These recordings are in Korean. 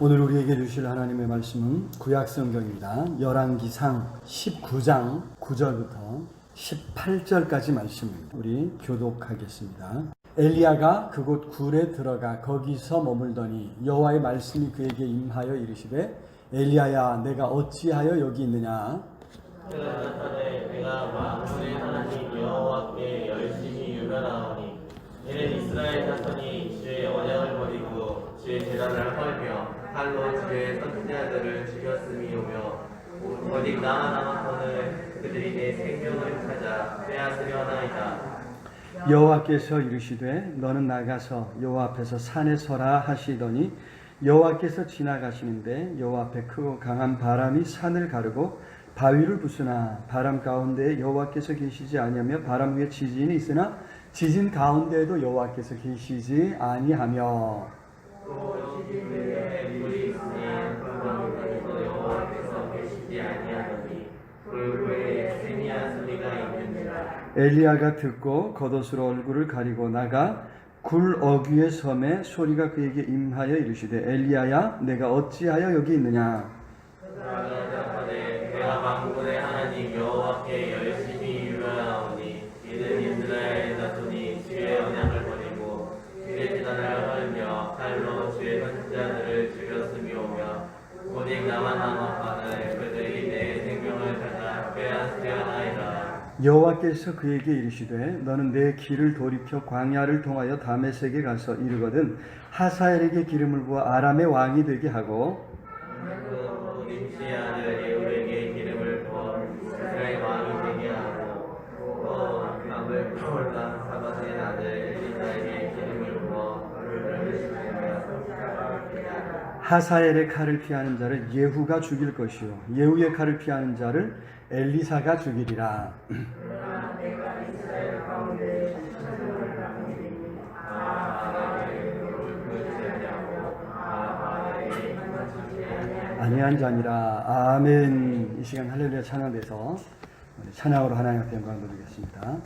오늘 우리에게 주실 하나님의 말씀은 구약성경입니다. 열왕기상 19장 9절부터 18절까지 말씀입니다. 우리 교독하겠습니다. 엘리야가 그곳 굴에 들어가 거기서 머물더니 여호와의 말씀이 그에게 임하여 이르시되 엘리야야 내가 어찌하여 여기 있느냐. 그가 나타내 내가 만군의 하나님 여호와께 열심히 유별하오니 이는 이스라엘 자손이 주의 언약을 버리고 주의 제단을 헐며 칼로 주의 선지자들을 죽였음이오며 오직 나만 남았거늘 그들이 내 생명을 찾아 빼앗으려 하나이다. 여호와께서 이르시되 너는 나가서 여호와 앞에서 산에 서라 하시더니 여호와께서 지나가시는데 여호와 앞에 크고 강한 바람이 산을 가르고 바위를 부수나 바람 가운데 여호와께서 계시지 아니하며 바람 위에 지진이 있으나 지진 가운데에도 여호와께서 계시지 아니하며 또 지진 위에 불이 있으니 그 가운데에도 여호와께서 계시지 아니하더니 불 위에 세미한 소리가 있는지라. 엘리야가 듣고 겉옷으로 얼굴을 가리고 나가 굴 어귀의 섬에 소리가 그에게 임하여 이르시되 엘리야야 내가 어찌하여 여기 있느냐. 내가 만군의 하나님 여호와께 열심히 유별하오니 이는 이스라엘 자손이 주의 언약을 버리고 주의 제단을 헐며 칼로 주의 선지자들을 죽였음이오며 오직 나만 남았거늘 그들이 내 생명을 찾아 빼앗으려 하나이다. 여호와께서 그에게 이르시되 너는 내 길을 돌이켜 광야를 통하여 다메섹에 가서 이르거든 하사엘에게 기름을 부어 아람의 왕이 되게 하고 그 nim시의 아들 예후에게 기름을 부어 이스라엘 왕이 되게 하고 또 남을 올라 사바스의 아들 엘리사에게 기름을 부어 그를 심으며 하사엘의 칼을 피하는 자를 예후가 죽일 것이요 예후의 칼을 피하는 자를 엘리사가 죽이리라. 아니한 자니라. 아멘. 이 시간 할렐루야 찬양돼서 찬양으로 하나님 앞에 영광 돌리겠습니다.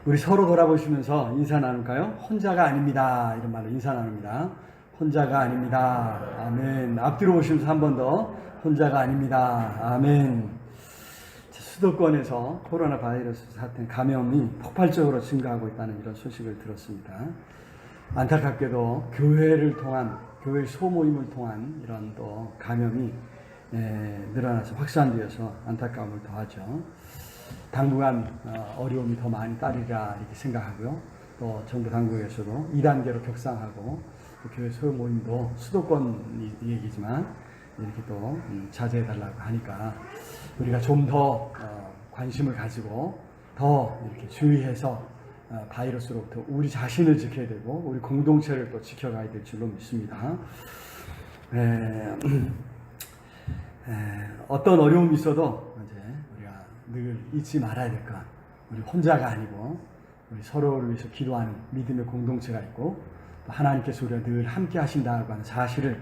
우리 서로 돌아보시면서 인사 나눌까요? 혼자가 아닙니다. 이런 말로 인사 나눕니다. 혼자가 아닙니다. 아멘. 앞뒤로 오시면서 한 번 더 혼자가 아닙니다. 아멘. 수도권에서 코로나 바이러스 사태 감염이 폭발적으로 증가하고 있다는 이런 소식을 들었습니다. 안타깝게도 교회를 통한 교회 소모임을 통한 이런 또 감염이 늘어나서 확산되어서 안타까움을 더하죠. 당분간 어려움이 더 많이 따르리라 이렇게 생각하고요. 또 정부 당국에서도 2단계로 격상하고 교회 소모임도 수도권 얘기지만 이렇게 또 자제해달라고 하니까 우리가 좀 더 관심을 가지고 더 이렇게 주의해서 바이러스로부터 우리 자신을 지켜야 되고 우리 공동체를 또 지켜가야 될 줄로 믿습니다. 어떤 어려움이 있어도 이제 우리가 늘 잊지 말아야 될 것. 우리 혼자가 아니고 우리 서로를 위해서 기도하는 믿음의 공동체가 있고 또 하나님께서 우리가 늘 함께 하신다고 하는 사실을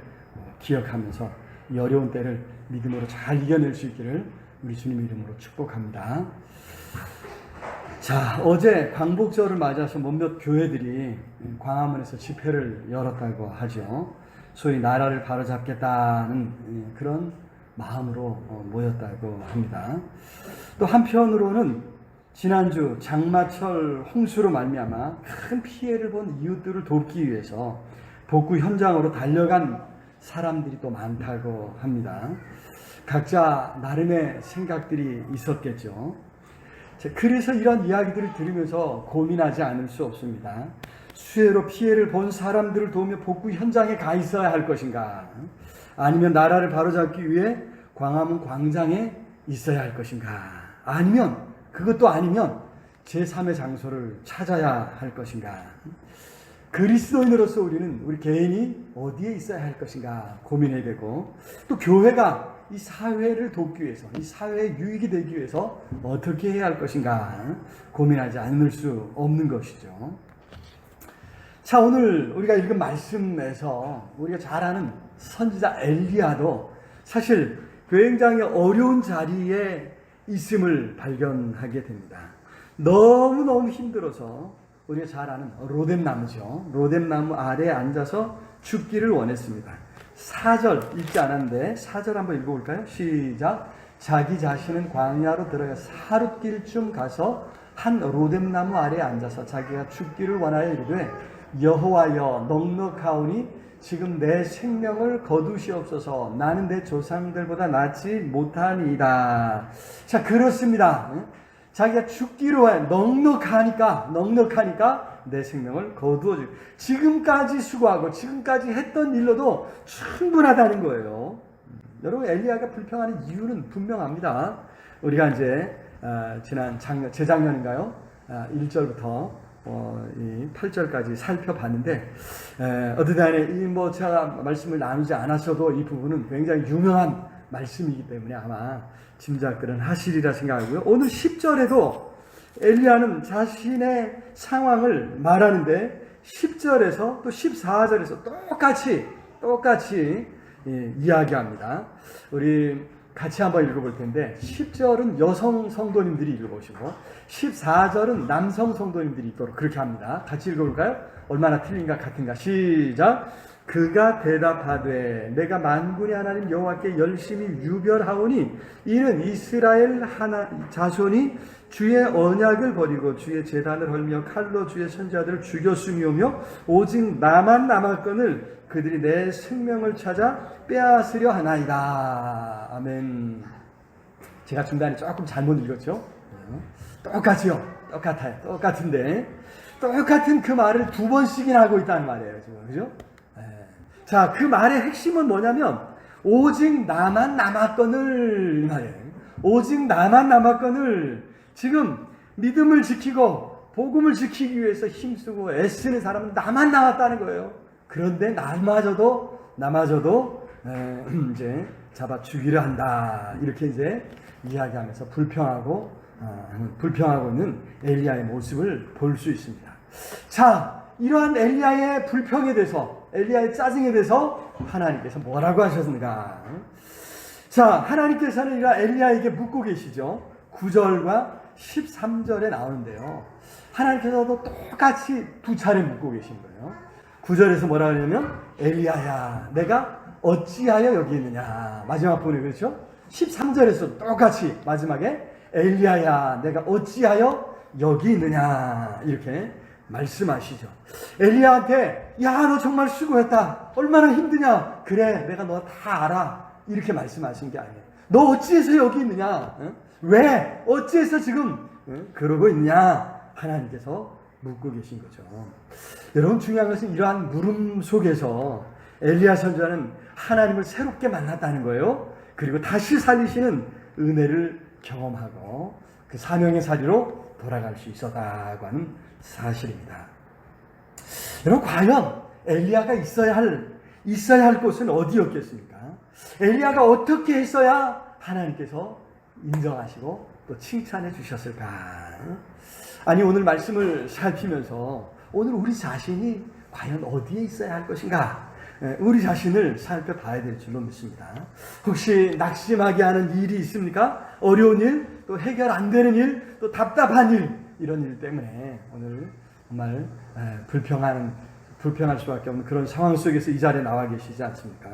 기억하면서 이 어려운 때를 믿음으로 잘 이겨낼 수 있기를 우리 주님의 이름으로 축복합니다. 자, 어제 광복절을 맞아서 몇몇 교회들이 광화문에서 집회를 열었다고 하죠. 소위 나라를 바로잡겠다는 그런 마음으로 모였다고 합니다. 또 한편으로는 지난주 장마철 홍수로 말미암아 큰 피해를 본 이웃들을 돕기 위해서 복구 현장으로 달려간 사람들이 또 많다고 합니다. 각자 나름의 생각들이 있었겠죠. 그래서 이런 이야기들을 들으면서 고민하지 않을 수 없습니다. 수해로 피해를 본 사람들을 도우며 복구 현장에 가 있어야 할 것인가? 아니면 나라를 바로잡기 위해 광화문 광장에 있어야 할 것인가? 아니면 그것도 아니면 제3의 장소를 찾아야 할 것인가? 그리스도인으로서 우리는 우리 개인이 어디에 있어야 할 것인가 고민해야 되고 또 교회가 이 사회를 돕기 위해서 이 사회에 유익이 되기 위해서 어떻게 해야 할 것인가 고민하지 않을 수 없는 것이죠. 자, 오늘 우리가 읽은 말씀에서 우리가 잘 아는 선지자 엘리야도 사실 굉장히 어려운 자리에 있음을 발견하게 됩니다. 너무너무 힘들어서 우리가 잘 아는 로뎀나무죠. 로뎀나무 아래에 앉아서 죽기를 원했습니다. 4절 읽지 않았는데 4절 한번 읽어볼까요? 시작. 자기 자신은 광야로 들어가서 하룻길쯤 가서 한 로뎀나무 아래에 앉아서 자기가 죽기를 원하여 이르되 여호와여 넉넉하오니 지금 내 생명을 거두시옵소서. 나는 내 조상들보다 낫지 못하니이다. 자, 그렇습니다. 자기가 죽기로 해 넉넉하니까 내 생명을 거두어 주. 지금까지 수고하고 지금까지 했던 일로도 충분하다는 거예요. 여러분, 엘리야가 불평하는 이유는 분명합니다. 우리가 이제 재작년인가요? 1절부터 8절까지 살펴봤는데 어떤 간에 제가 말씀을 나누지 않았어도 이 부분은 굉장히 유명한 말씀이기 때문에 아마 짐작들은 하시리라 생각하고요. 오늘 10절에도 엘리야는 자신의 상황을 말하는데 10절에서 또 14절에서 똑같이 이야기합니다. 우리 같이 한번 읽어볼 텐데 10절은 여성 성도님들이 읽어보시고 14절은 남성 성도님들이 읽도록 그렇게 합니다. 같이 읽어볼까요? 얼마나 틀린가 같은가. 시작. 그가 대답하되 내가 만군의 하나님 여호와께 열심히 유별하오니 이는 이스라엘 자손이 주의 언약을 버리고 주의 제단을 헐며 칼로 주의 선지자들을 죽였음이오며 오직 나만 남았거늘 그들이 내 생명을 찾아 빼앗으려 하나이다. 아멘. 제가 중간에 조금 잘못 읽었죠? 똑같은데 똑같은 그 말을 두 번씩이나 하고 있다는 말이에요. 지금. 그죠? 자, 그 말의 핵심은 뭐냐면 오직 나만 남았거늘 이 말이에요. 오직 나만 남았거늘. 지금 믿음을 지키고 복음을 지키기 위해서 힘쓰고 애쓰는 사람은 나만 남았다는 거예요. 그런데 나마저도 이제 잡아 죽이려 한다. 이렇게 이제 이야기하면서 불평하고 있는 엘리야의 모습을 볼 수 있습니다. 자, 이러한 엘리야의 불평에 대해서 엘리야의 짜증에 대해서 하나님께서 뭐라고 하셨는가? 자, 하나님께서는 엘리야에게 묻고 계시죠. 9절과 13절에 나오는데요. 하나님께서도 똑같이 두 차례 묻고 계신 거예요. 9절에서 뭐라 그러냐면 엘리야야 내가 어찌하여 여기 있느냐. 마지막 부분에 그렇죠? 13절에서 똑같이 마지막에 엘리야야 내가 어찌하여 여기 있느냐 이렇게 말씀하시죠. 엘리야한테 야 너 정말 수고했다. 얼마나 힘드냐. 그래 내가 너 다 알아. 이렇게 말씀하신 게 아니에요. 너 어찌해서 여기 있느냐. 응? 왜? 어찌해서 지금 그러고 있느냐. 하나님께서 묻고 계신 거죠. 여러분 중요한 것은 이러한 물음 속에서 엘리야 선지자는 하나님을 새롭게 만났다는 거예요. 그리고 다시 살리시는 은혜를 경험하고 그 사명의 자리로 돌아갈 수 있었다고 하는 사실입니다. 여러분 과연 엘리야가 있어야 할 곳은 어디였겠습니까? 엘리야가 어떻게 했어야 하나님께서 인정하시고 또 칭찬해 주셨을까? 아니 오늘 말씀을 살피면서 오늘 우리 자신이 과연 어디에 있어야 할 것인가? 우리 자신을 살펴봐야 될 줄로 믿습니다. 혹시 낙심하게 하는 일이 있습니까? 어려운 일, 또 해결 안 되는 일, 또 답답한 일, 이런 일 때문에 오늘 정말 불평할 수밖에 없는 그런 상황 속에서 이 자리에 나와 계시지 않습니까?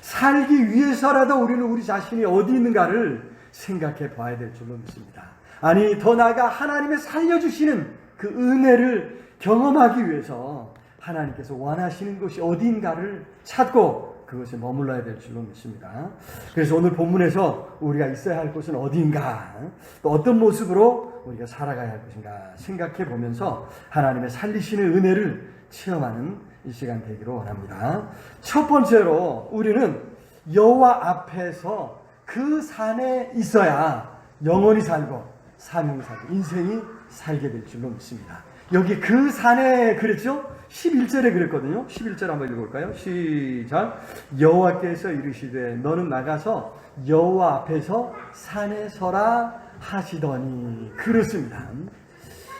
살기 위해서라도 우리는 우리 자신이 어디 있는가를 생각해 봐야 될 줄로 믿습니다. 아니 더 나아가 하나님의 살려주시는 그 은혜를 경험하기 위해서 하나님께서 원하시는 곳이 어디인가를 찾고 그것에 머물러야 될 줄로 믿습니다. 그래서 오늘 본문에서 우리가 있어야 할 곳은 어디인가, 또 어떤 모습으로 우리가 살아가야 할 것인가 생각해 보면서 하나님의 살리시는 은혜를 체험하는 이 시간 되기를 원합니다. 첫 번째로 우리는 여호와 앞에서 그 산에 있어야 영원히 살고 사명이 살고 인생이 살게 될 줄로 믿습니다. 여기 그 산에 그랬죠? 11절에 그랬거든요. 11절 한번 읽어볼까요? 시작. 여호와께서 이르시되 너는 나가서 여호와 앞에서 산에 서라 하시더니. 그렇습니다.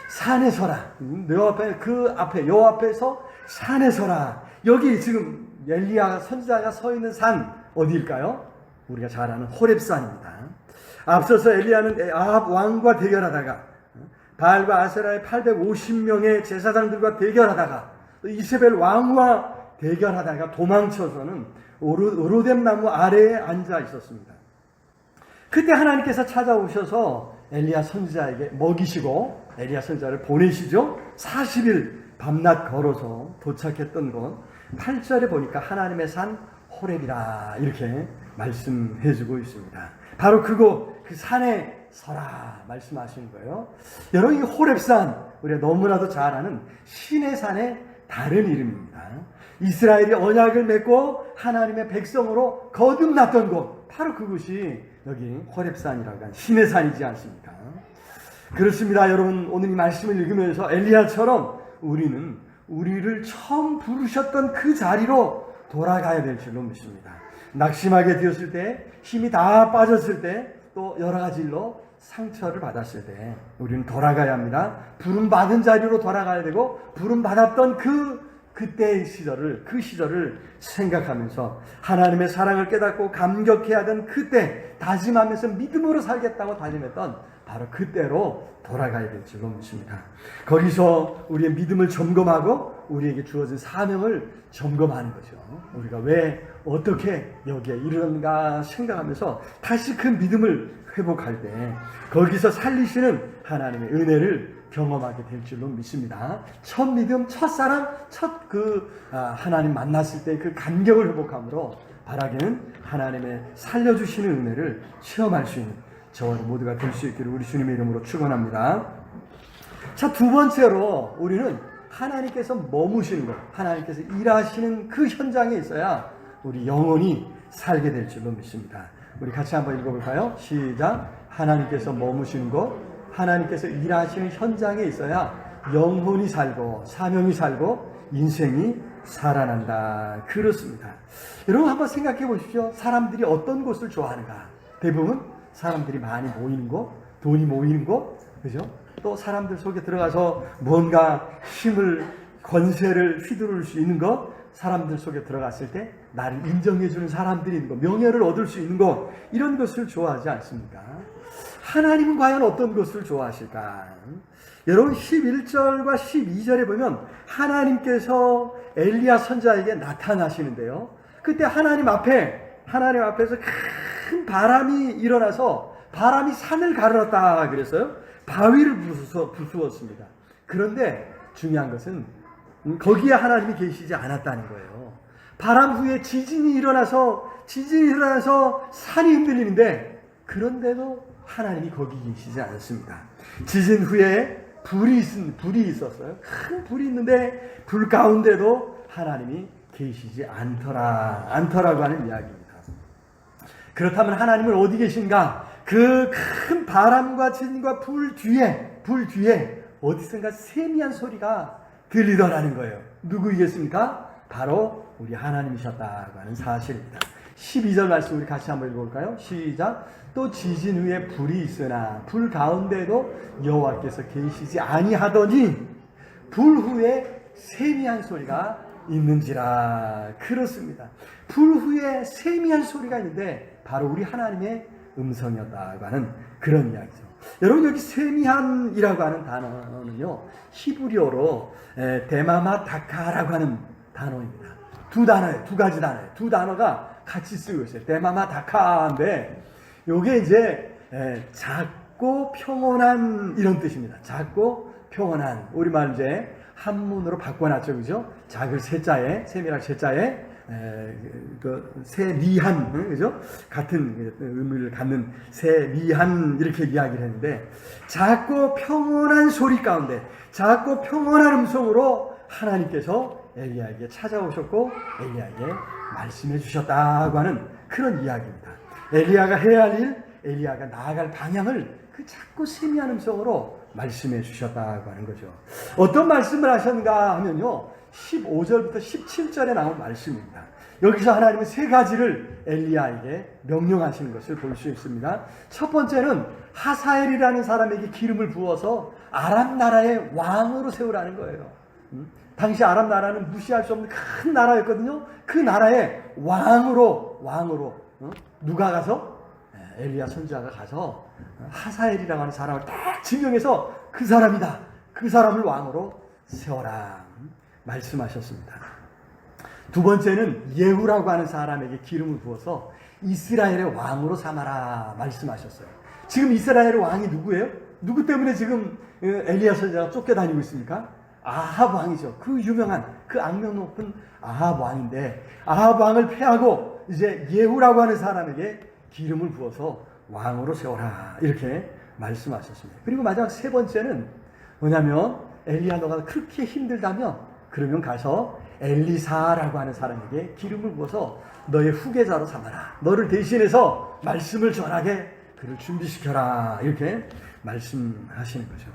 산에 서라. 그 앞에 여호와 앞에서 산에 서라. 여기 지금 엘리야 선지자가 서 있는 산 어디일까요? 우리가 잘 아는 호렙산입니다. 앞서서 엘리야는 아합 왕과 대결하다가 바알과 아세라의 850명의 제사장들과 대결하다가 이세벨 왕과 대결하다가 도망쳐서는 오로뎀 나무 아래에 앉아 있었습니다. 그때 하나님께서 찾아오셔서 엘리야 선지자에게 먹이시고 엘리야 선지자를 보내시죠. 40일 밤낮 걸어서 도착했던 곳 8절에 보니까 하나님의 산 호렙이라 이렇게 말씀해주고 있습니다. 바로 그곳 그 산에 서라 말씀하시는 거예요. 여러분 이 호렙산 우리가 너무나도 잘 아는 신의 산의 다른 이름입니다. 이스라엘이 언약을 맺고 하나님의 백성으로 거듭났던 곳 바로 그곳이 여기 호렙산이라고 하는 신의 산이지 않습니까? 그렇습니다. 여러분 오늘 이 말씀을 읽으면서 엘리야처럼 우리는 우리를 처음 부르셨던 그 자리로 돌아가야 될 줄로 믿습니다. 낙심하게 되었을 때 힘이 다 빠졌을 때 또 여러 가지 일로 상처를 받았을 때 우리는 돌아가야 합니다. 부름받은 자리로 돌아가야 되고 부름받았던 그때의 시절을 그 시절을 생각하면서 하나님의 사랑을 깨닫고 감격해야 하던 그때 다짐하면서 믿음으로 살겠다고 다짐했던 바로 그때로 돌아가야 될 줄로 믿습니다. 거기서 우리의 믿음을 점검하고 우리에게 주어진 사명을 점검하는 거죠. 우리가 왜 어떻게 여기에 이르는가 생각하면서 다시 그 믿음을 회복할 때 거기서 살리시는 하나님의 은혜를 경험하게 될 줄로 믿습니다. 첫 믿음, 첫 사랑, 하나님 만났을 때 그 감격을 회복함으로 바라기는 하나님의 살려주시는 은혜를 체험할 수 있는 저와 모두가 될 수 있기를 우리 주님의 이름으로 축원합니다. 자, 두 번째로 우리는 하나님께서 머무시는 것, 하나님께서 일하시는 그 현장에 있어야 우리 영원히 살게 될 줄로 믿습니다. 우리 같이 한번 읽어볼까요? 시작. 하나님께서 머무시는 곳, 하나님께서 일하시는 현장에 있어야 영혼이 살고 사명이 살고 인생이 살아난다. 그렇습니다. 여러분 한번 생각해 보십시오. 사람들이 어떤 곳을 좋아하는가? 대부분 사람들이 많이 모이는 곳, 돈이 모이는 곳, 그죠? 또 사람들 속에 들어가서 뭔가 힘을, 권세를 휘두를 수 있는 것, 사람들 속에 들어갔을 때 나를 인정해주는 사람들이 있는 것, 명예를 얻을 수 있는 것, 이런 것을 좋아하지 않습니까? 하나님은 과연 어떤 것을 좋아하실까? 여러분 11절과 12절에 보면 하나님께서 엘리야 선지자에게 나타나시는데요. 그때 하나님 앞에서 큰 바람이 일어나서 바람이 산을 가르렀다 그랬어요. 바위를 부수었습니다. 그런데 중요한 것은 거기에 하나님이 계시지 않았다는 거예요. 바람 후에 지진이 일어나서 산이 흔들리는데 그런데도 하나님이 거기 계시지 않았습니다. 지진 후에 불이 있었어요. 큰 불이 있는데 불 가운데도 하나님이 계시지 않더라고 하는 이야기입니다. 그렇다면 하나님은 어디 계신가? 그 큰 바람과 지진과 불 뒤에 어디선가 세미한 소리가 들리더라는 거예요. 누구이겠습니까? 바로 우리 하나님이셨다고 하는 사실입니다. 12절 말씀 우리 같이 한번 읽어볼까요? 시작. 또 지진 후에 불이 있으나 불 가운데도 여호와께서 계시지 아니하더니 불 후에 세미한 소리가 있는지라. 그렇습니다. 불 후에 세미한 소리가 있는데 바로 우리 하나님의 음성이었다고 하는 그런 이야기죠. 여러분 여기 세미한이라고 하는 단어는요 히브리어로 데마마 다카라고 하는 단어입니다. 두 가지 단어예요. 두 단어가 같이 쓰고 있어요. 데마마 다카인데 요게 이제 작고 평온한 이런 뜻입니다. 작고 평온한. 우리말 이제 한문으로 바꿔놨죠. 그죠? 작을 세자에, 세미랄 세자에 세미한, 그죠? 같은 의미를 갖는 세미한 이렇게 이야기를 했는데 작고 평온한 소리 가운데 작고 평온한 음성으로 하나님께서 엘리야에게 찾아오셨고 엘리야에게 말씀해 주셨다고 하는 그런 이야기입니다. 엘리야가 해야 할 일, 엘리야가 나아갈 방향을 그 작고 세미한 음성으로 말씀해 주셨다고 하는 거죠. 어떤 말씀을 하셨는가 하면요 15절부터 17절에 나온 말씀입니다. 여기서 하나님은 세 가지를 엘리야에게 명령하시는 것을 볼 수 있습니다. 첫 번째는 하사엘이라는 사람에게 기름을 부어서 아람 나라의 왕으로 세우라는 거예요. 당시 아람 나라는 무시할 수 없는 큰 나라였거든요. 그 나라의 왕으로 누가 가서? 엘리야 선지자가 가서 하사엘이라고 하는 사람을 딱 지명해서 그 사람이다. 그 사람을 왕으로 세워라 말씀하셨습니다. 두 번째는 예후라고 하는 사람에게 기름을 부어서 이스라엘의 왕으로 삼아라 말씀하셨어요. 지금 이스라엘의 왕이 누구예요? 누구 때문에 지금 엘리야 선지자가 쫓겨다니고 있습니까? 아합 왕이죠. 그 유명한 그 악명 높은 아합 왕인데 아합 왕을 패하고 이제 예후라고 하는 사람에게 기름을 부어서 왕으로 세워라 이렇게 말씀하셨습니다. 그리고 마지막 세 번째는 뭐냐면 엘리야 너가 그렇게 힘들다면 그러면 가서 엘리사라고 하는 사람에게 기름을 부어서 너의 후계자로 삼아라. 너를 대신해서 말씀을 전하게 그를 준비시켜라 이렇게 말씀하시는 거죠.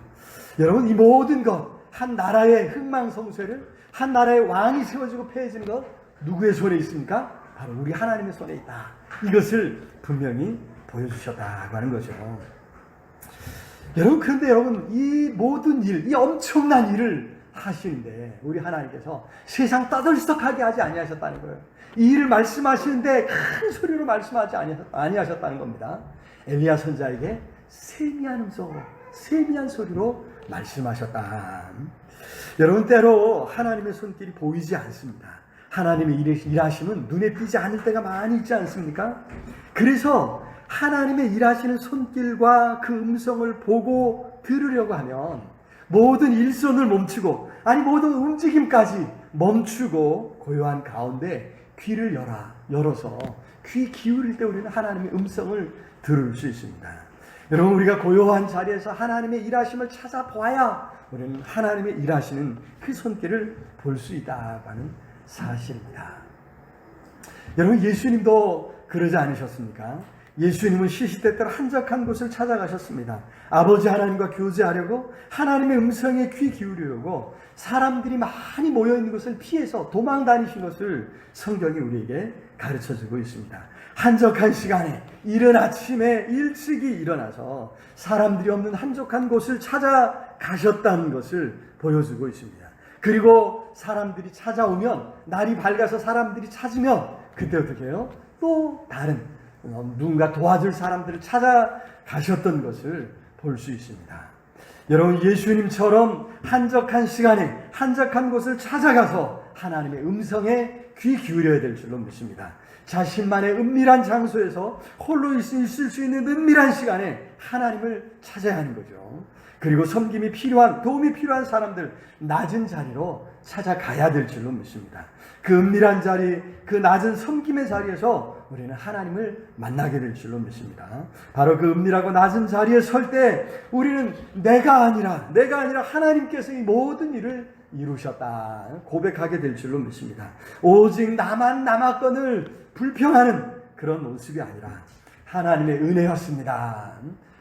여러분 이 모든 것 한 나라의 흥망성쇠를 한 나라의 왕이 세워지고 폐해지는 것 누구의 손에 있습니까? 바로 우리 하나님의 손에 있다. 이것을 분명히 보여주셨다고 하는 거죠. 여러분 그런데 여러분 이 모든 일, 이 엄청난 일을 하시는데 우리 하나님께서 세상 떠들썩하게 하지 아니하셨다는 거예요. 이 일을 말씀하시는데 큰 소리로 말씀하지 아니하셨다는 겁니다. 엘리야 선지자에게 세미한 음성으로 세미한 소리로 말씀하셨다. 여러분 때로 하나님의 손길이 보이지 않습니다. 하나님의 일하심은 눈에 띄지 않을 때가 많이 있지 않습니까? 그래서 하나님의 일하시는 손길과 그 음성을 보고 들으려고 하면 모든 일손을 멈추고 모든 움직임까지 멈추고 고요한 가운데 귀를 열어서 귀 기울일 때 우리는 하나님의 음성을 들을 수 있습니다. 여러분 우리가 고요한 자리에서 하나님의 일하심을 찾아보아야 우리는 하나님의 일하시는 그 손길을 볼 수 있다고 하는 사실입니다. 여러분 예수님도 그러지 않으셨습니까? 예수님은 시시때때로 한적한 곳을 찾아가셨습니다. 아버지 하나님과 교제하려고 하나님의 음성에 귀 기울이려고 사람들이 많이 모여있는 곳을 피해서 도망 다니신 것을 성경이 우리에게 가르쳐주고 있습니다. 한적한 시간에 이른 아침에 일찍이 일어나서 사람들이 없는 한적한 곳을 찾아가셨다는 것을 보여주고 있습니다. 그리고 사람들이 찾아오면 날이 밝아서 사람들이 찾으면 그때 어떻게 해요? 또 다른 누군가 도와줄 사람들을 찾아가셨던 것을 볼 수 있습니다. 여러분, 예수님처럼 한적한 시간에 한적한 곳을 찾아가서 하나님의 음성에 귀 기울여야 될 줄로 믿습니다. 자신만의 은밀한 장소에서 홀로 있을 수 있는 은밀한 시간에 하나님을 찾아야 하는 거죠. 그리고 섬김이 필요한, 도움이 필요한 사람들 낮은 자리로 찾아가야 될 줄로 믿습니다. 그 은밀한 자리, 그 낮은 섬김의 자리에서 우리는 하나님을 만나게 될 줄로 믿습니다. 바로 그 은밀하고 낮은 자리에 설 때 우리는 내가 아니라 하나님께서 이 모든 일을 이루셨다 고백하게 될 줄로 믿습니다. 오직 나만 남았건을 불평하는 그런 모습이 아니라 하나님의 은혜였습니다.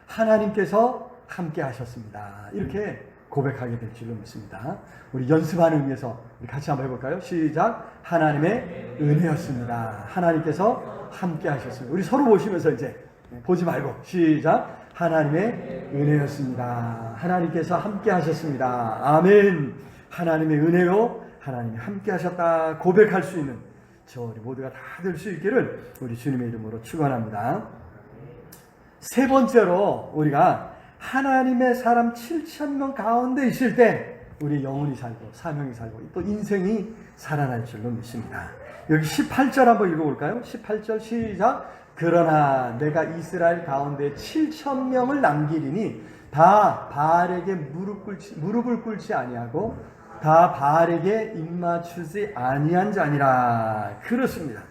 하나님께서 함께 하셨습니다. 이렇게 고백하게 될 줄로 믿습니다. 우리 연습하는 의미에서 우리 같이 한번 해볼까요? 시작. 하나님의 은혜였습니다. 하나님께서 함께 하셨습니다. 우리 서로 보시면서 이제 보지 말고 시작. 하나님의 은혜였습니다. 하나님께서 함께 하셨습니다. 아멘. 하나님의 은혜요, 하나님이 함께 하셨다 고백할 수 있는 저 우리 모두가 다 될 수 있기를 우리 주님의 이름으로 축원합니다. 세 번째로 우리가 하나님의 사람 7,000명 가운데 있을 때 우리 영혼이 살고 사명이 살고 또 인생이 살아날 줄로 믿습니다. 여기 18절 한번 읽어볼까요? 18절 시작. 그러나 내가 이스라엘 가운데 7,000명을 남기리니 다 바알에게 무릎을 꿇지 아니하고 다 바알에게 입맞추지 아니한 자니라. 그렇습니다.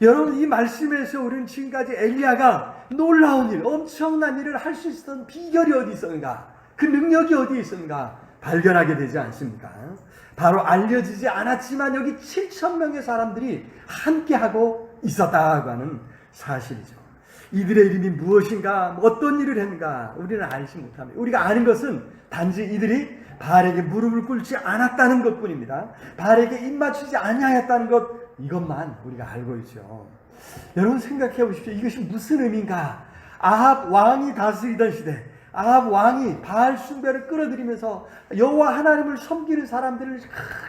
여러분, 이 말씀에서 우리는 지금까지 엘리야가 놀라운 일, 엄청난 일을 할 수 있었던 비결이 어디 있었는가, 그 능력이 어디 있었는가 발견하게 되지 않습니까? 바로 알려지지 않았지만 여기 7,000명의 사람들이 함께하고 있었다고 하는 사실이죠. 이들의 이름이 무엇인가, 어떤 일을 했는가 우리는 알지 못합니다. 우리가 아는 것은 단지 이들이 바알에게 무릎을 꿇지 않았다는 것뿐입니다. 바알에게 입맞추지 아니하였다는 것, 이것만 우리가 알고 있죠. 여러분 생각해 보십시오. 이것이 무슨 의미인가? 아합 왕이 다스리던 시대, 아합 왕이 바알 숭배를 끌어들이면서 여호와 하나님을 섬기는 사람들을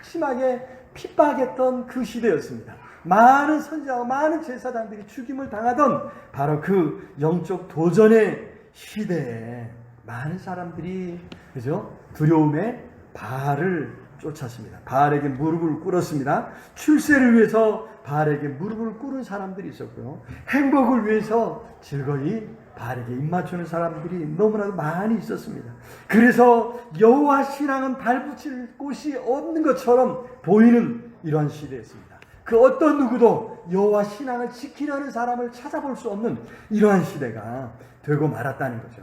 심하게 핍박했던 그 시대였습니다. 많은 선지자와 많은 제사장들이 죽임을 당하던 바로 그 영적 도전의 시대에 많은 사람들이 그죠? 두려움에 바알을 쫓았습니다. 바알에게 무릎을 꿇었습니다. 출세를 위해서 바알에게 무릎을 꿇은 사람들이 있었고요. 행복을 위해서 즐거이 바알에게 입맞추는 사람들이 너무나도 많이 있었습니다. 그래서 여호와 신앙은 발붙일 곳이 없는 것처럼 보이는 이런 시대였습니다. 그 어떤 누구도 여호와 신앙을 지키려는 사람을 찾아볼 수 없는 이러한 시대가 되고 말았다는 거죠.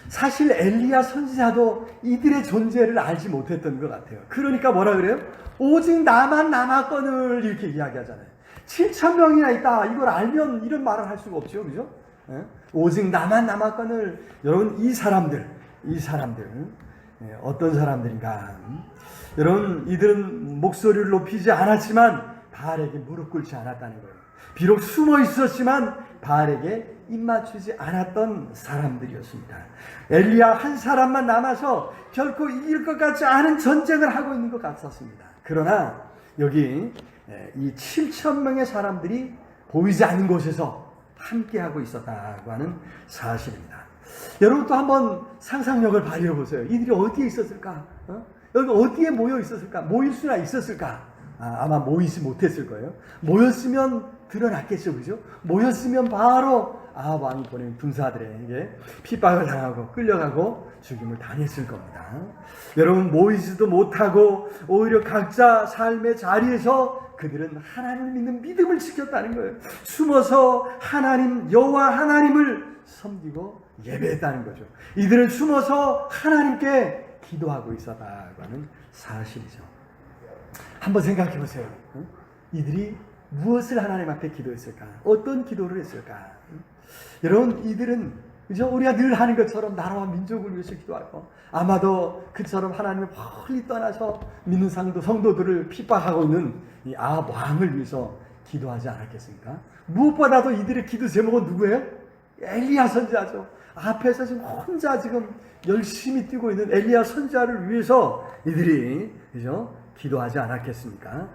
사실 엘리야 선지자도 이들의 존재를 알지 못했던 것 같아요. 그러니까 뭐라 그래요? 오직 나만 남았거늘 이렇게 이야기하잖아요. 7,000명이나 있다. 이걸 알면 이런 말을 할 수가 없죠. 그죠? 오직 나만 남았거늘. 여러분, 이 사람들 어떤 사람들인가? 여러분, 이들은 목소리를 높이지 않았지만 바알에게 무릎 꿇지 않았다는 거예요. 비록 숨어 있었지만 바알에게 입맞추지 않았던 사람들이었습니다. 엘리야 한 사람만 남아서 결코 이길 것 같지 않은 전쟁을 하고 있는 것 같았습니다. 그러나 여기 이 7,000명의 사람들이 보이지 않는 곳에서 함께하고 있었다고 하는 사실입니다. 여러분 또 한번 상상력을 발휘해 보세요. 이들이 어디에 있었을까? 여기 어디에 모여 있었을까? 모일 수나 있었을까? 아마 모이지 못했을 거예요. 모였으면 드러났겠죠, 그죠? 모였으면 바로 아합 왕이 보낸 군사들에게 핍박을 당하고 끌려가고 죽임을 당했을 겁니다. 여러분, 모이지도 못하고 오히려 각자 삶의 자리에서 그들은 하나님을 믿는 믿음을 지켰다는 거예요. 숨어서 여호와 하나님을 섬기고 예배했다는 거죠. 이들은 숨어서 하나님께 기도하고 있었다고 하는 사실이죠. 한번 생각해 보세요. 이들이 무엇을 하나님 앞에 기도했을까? 어떤 기도를 했을까? 여러분, 이들은 그죠? 우리가 늘 하는 것처럼 나라와 민족을 위해서 기도하고 아마도 그처럼 하나님을 멀리 떠나서 믿는 성도들을 핍박하고 있는 이 아합 왕을 위해서 기도하지 않았겠습니까? 무엇보다도 이들의 기도 제목은 누구예요? 엘리야 선지자죠. 앞에서 지금 혼자 열심히 뛰고 있는 엘리야 선지자를 위해서 이들이 그죠? 기도하지 않았겠습니까?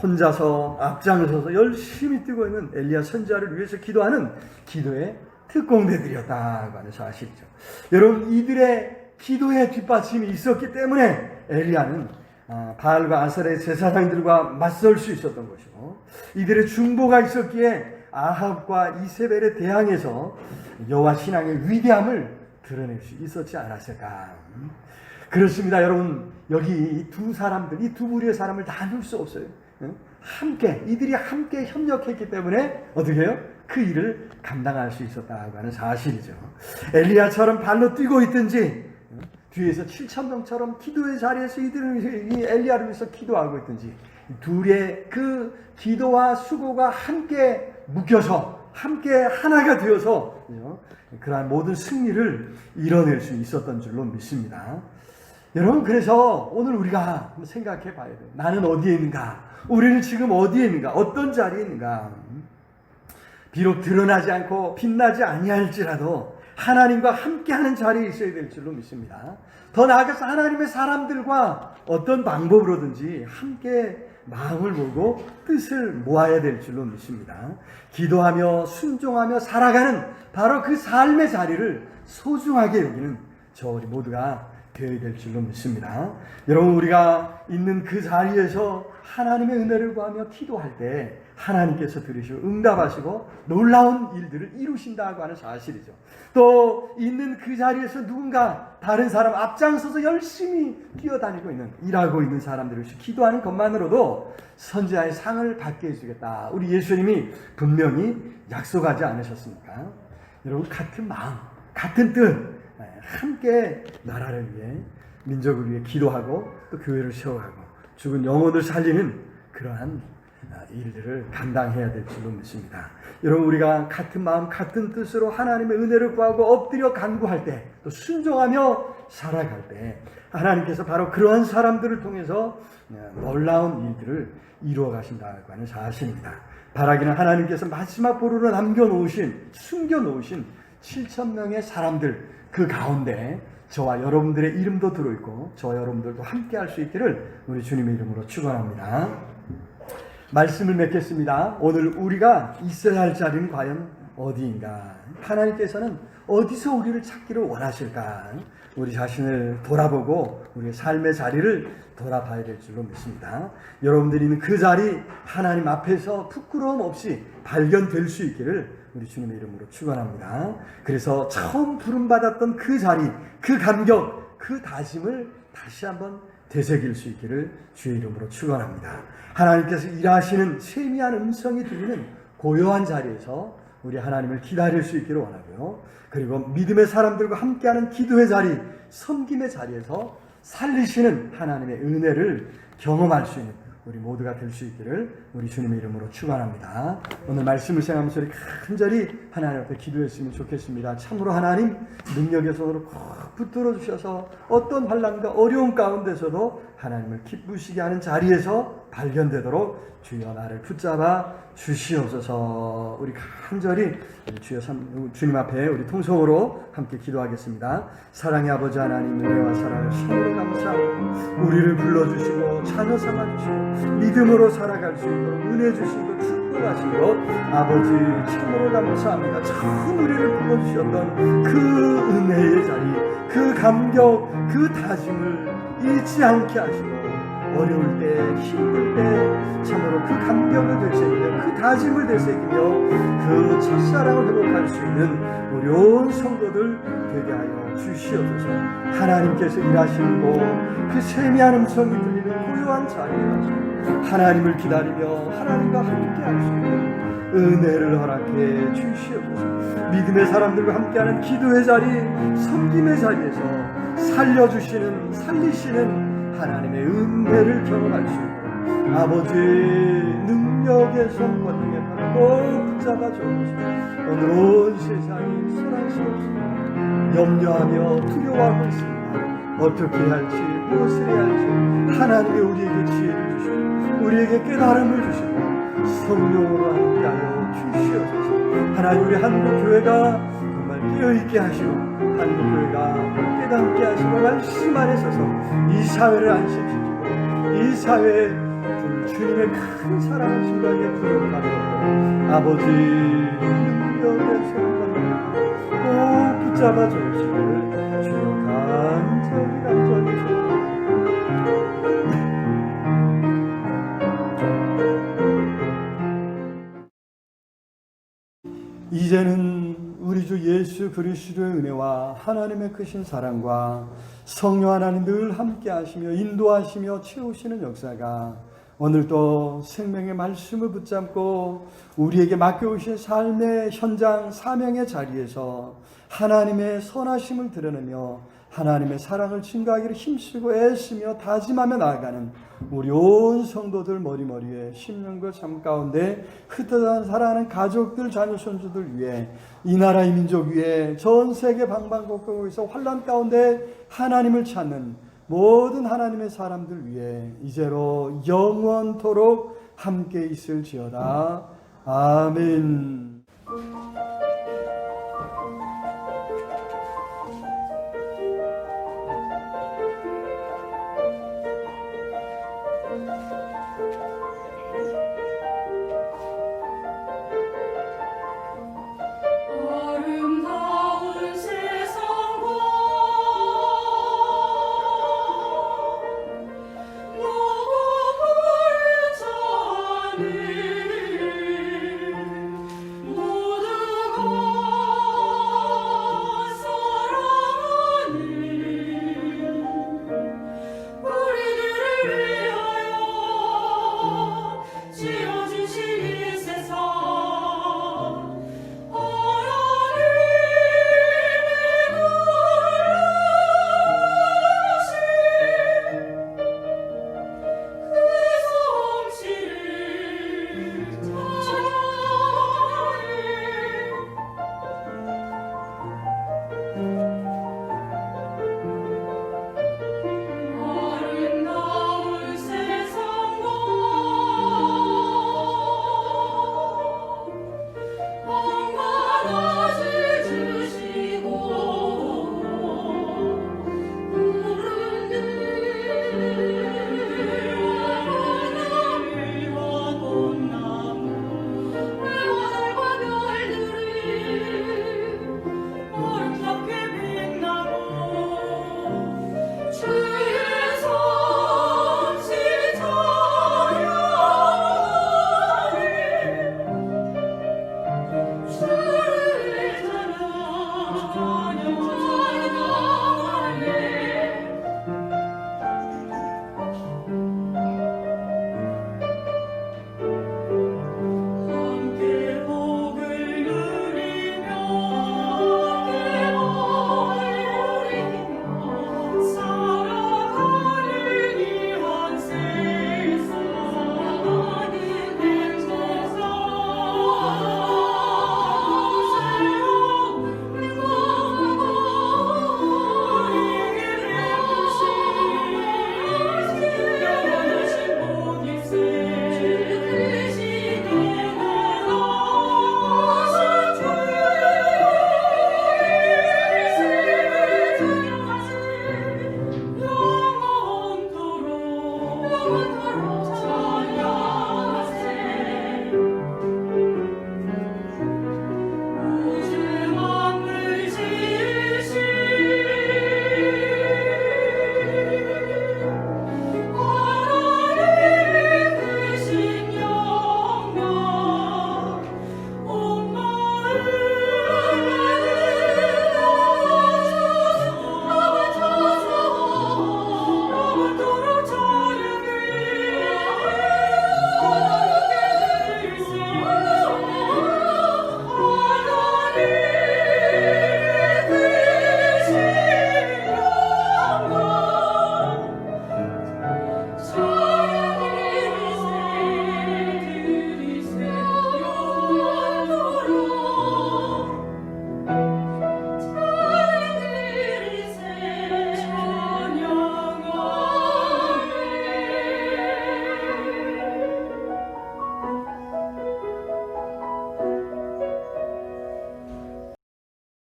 혼자서 앞장서서 열심히 뛰고 있는 엘리야 선지자를 위해서 기도하는 기도의 특공대들이었다고 하는 사실이죠. 여러분, 이들의 기도의 뒷받침이 있었기 때문에 엘리야는 바알과 아셀의 제사장들과 맞설 수 있었던 것이고, 이들의 중보가 있었기에 아합과 이세벨에 대항해서 여호와 신앙의 위대함을 드러낼 수 있었지 않았을까. 그렇습니다. 여러분, 여기 이 두 사람들, 이 두 부류의 사람을 나눌 수 없어요. 이들이 함께 협력했기 때문에 어떻게 해요? 그 일을 감당할 수 있었다고 하는 사실이죠. 엘리야처럼 발로 뛰고 있든지, 뒤에서 7,000명처럼 기도의 자리에서 이들을 이 엘리야를 위해서 기도하고 있든지, 둘의 그 기도와 수고가 함께 묶여서 함께 하나가 되어서 그러한 모든 승리를 이뤄낼 수 있었던 줄로 믿습니다. 여러분, 그래서 오늘 우리가 한번 생각해 봐야 돼요. 나는 어디에 있는가? 우리는 지금 어디에 있는가? 어떤 자리에 있는가? 비록 드러나지 않고 빛나지 아니할지라도 하나님과 함께하는 자리에 있어야 될 줄로 믿습니다. 더 나아가서 하나님의 사람들과 어떤 방법으로든지 함께 마음을 모으고 뜻을 모아야 될 줄로 믿습니다. 기도하며 순종하며 살아가는 바로 그 삶의 자리를 소중하게 여기는 저 우리 모두가 되어야 될 줄로 믿습니다. 여러분, 우리가 있는 그 자리에서 하나님의 은혜를 구하며 기도할 때 하나님께서 들으시고 응답하시고 놀라운 일들을 이루신다고 하는 사실이죠. 또 있는 그 자리에서 누군가 다른 사람 앞장서서 열심히 뛰어다니고 있는, 일하고 있는 사람들을 기도하는 것만으로도 선지자의 상을 받게 해주겠다. 우리 예수님이 분명히 약속하지 않으셨습니까? 여러분, 같은 마음, 같은 뜻, 함께 나라를 위해, 민족을 위해 기도하고 또 교회를 세워가고 죽은 영혼을 살리는 그러한 일들을 감당해야 될 줄로 믿습니다. 여러분, 우리가 같은 마음 같은 뜻으로 하나님의 은혜를 구하고 엎드려 간구할 때, 또 순종하며 살아갈 때 하나님께서 바로 그러한 사람들을 통해서 놀라운 일들을 이루어 가신다고 하는 사실입니다. 바라기는 하나님께서 마지막 보루로 남겨놓으신, 숨겨놓으신 7,000명의 사람들, 그 가운데 저와 여러분들의 이름도 들어있고 저와 여러분들도 함께 할 수 있기를 우리 주님의 이름으로 축원합니다. 말씀을 맺겠습니다. 오늘 우리가 있어야 할 자리는 과연 어디인가? 하나님께서는 어디서 우리를 찾기를 원하실까? 우리 자신을 돌아보고 우리의 삶의 자리를 돌아봐야 될 줄로 믿습니다. 여러분들이 있는 그 자리, 하나님 앞에서 부끄러움 없이 발견될 수 있기를 우리 주님의 이름으로 축원합니다. 그래서 처음 부름받았던 그 자리, 그 감격, 그 다짐을 다시 한번 되새길 수 있기를 주의 이름으로 축원합니다. 하나님께서 일하시는 세미한 음성이 들리는 고요한 자리에서 우리 하나님을 기다릴 수 있기를 원하고요. 그리고 믿음의 사람들과 함께하는 기도의 자리, 섬김의 자리에서 살리시는 하나님의 은혜를 경험할 수 있는 우리 모두가 될 수 있기를 우리 주님의 이름으로 축원합니다. 오늘 말씀을 생각하면서 우리 간절히 하나님 앞에 기도했으면 좋겠습니다. 참으로 하나님 능력의 손으로 꼭 붙들어 주셔서 어떤 환난과 어려움 가운데서도 하나님을 기쁘시게 하는 자리에서 발견되도록 주여 나를 붙잡아 주시옵소서. 우리 간절히 주님 앞에 우리 통성으로 함께 기도하겠습니다. 사랑의 아버지 하나님, 은혜와 사랑을 참으로 감사하고 우리를 불러주시고 자녀 삼아주시고 믿음으로 살아갈 수 있도록 은혜 주시고 축복하신 것 아버지 참으로 감사합니다. 처음 우리를 불러주셨던 그 은혜의 자리, 그 감격, 그 다짐을 잊지 않게 하시고 어려울 때, 힘들 때 참으로 그 감격을 되새기며 그 다짐을 되새기며 그 첫사랑을 회복할 수 있는 우리 온 성도들 되게 하여 주시옵소서. 하나님께서 일하시는 곳, 그 세미한 음성이 들리는 고요한 자리에 가서 하나님을 기다리며 하나님과 함께할 수 있는 은혜를 허락해 주시옵소서. 믿음의 사람들과 함께하는 기도의 자리, 섬김의 자리에서 살려주시는, 살리시는 하나님의 은혜를 경험할 수 있고 아버지 능력의 손 권능의 팔을 꼭 붙잡아 주옵소서. 오늘 온 세상이 소란스럽습니다. 염려하며 두려워하고 있습니다. 어떻게 할지 무엇을 해야 할지 하나님이 우리에게 지혜를 주시고 우리에게 깨달음을 주시고 성령으로 함께하여 주시옵소서. 하나님, 우리 한국교회가 정말 깨어있게 하시고 한국교회가 깨닫게 하시고 말씀 안에 서서 이 사회를 안심시키고 이 사회에 주님의 큰 사랑을 증거하게 부름받고 아버지 능력의 손을 꼭 붙잡아 주시기를 주여 간절히 이제는 우리 주 예수 그리스도의 은혜와 하나님의 크신 사랑과 성령 하나님 늘 함께 하시며 인도하시며 채우시는 역사가 오늘도 생명의 말씀을 붙잡고 우리에게 맡겨오신 삶의 현장 사명의 자리에서 하나님의 선하심을 드러내며 하나님의 사랑을 증거하기를 힘쓰고 애쓰며 다짐하며 나아가는 우리 온 성도들 머리머리에 10년과 삶 가운데 흩어져 사랑하는 가족들 자녀 손주들 위해 이 나라 이 민족 위에 전 세계 방방곡곡에서 환난 가운데 하나님을 찾는 모든 하나님의 사람들 위해 이제로 영원토록 함께 있을지어다. 아멘.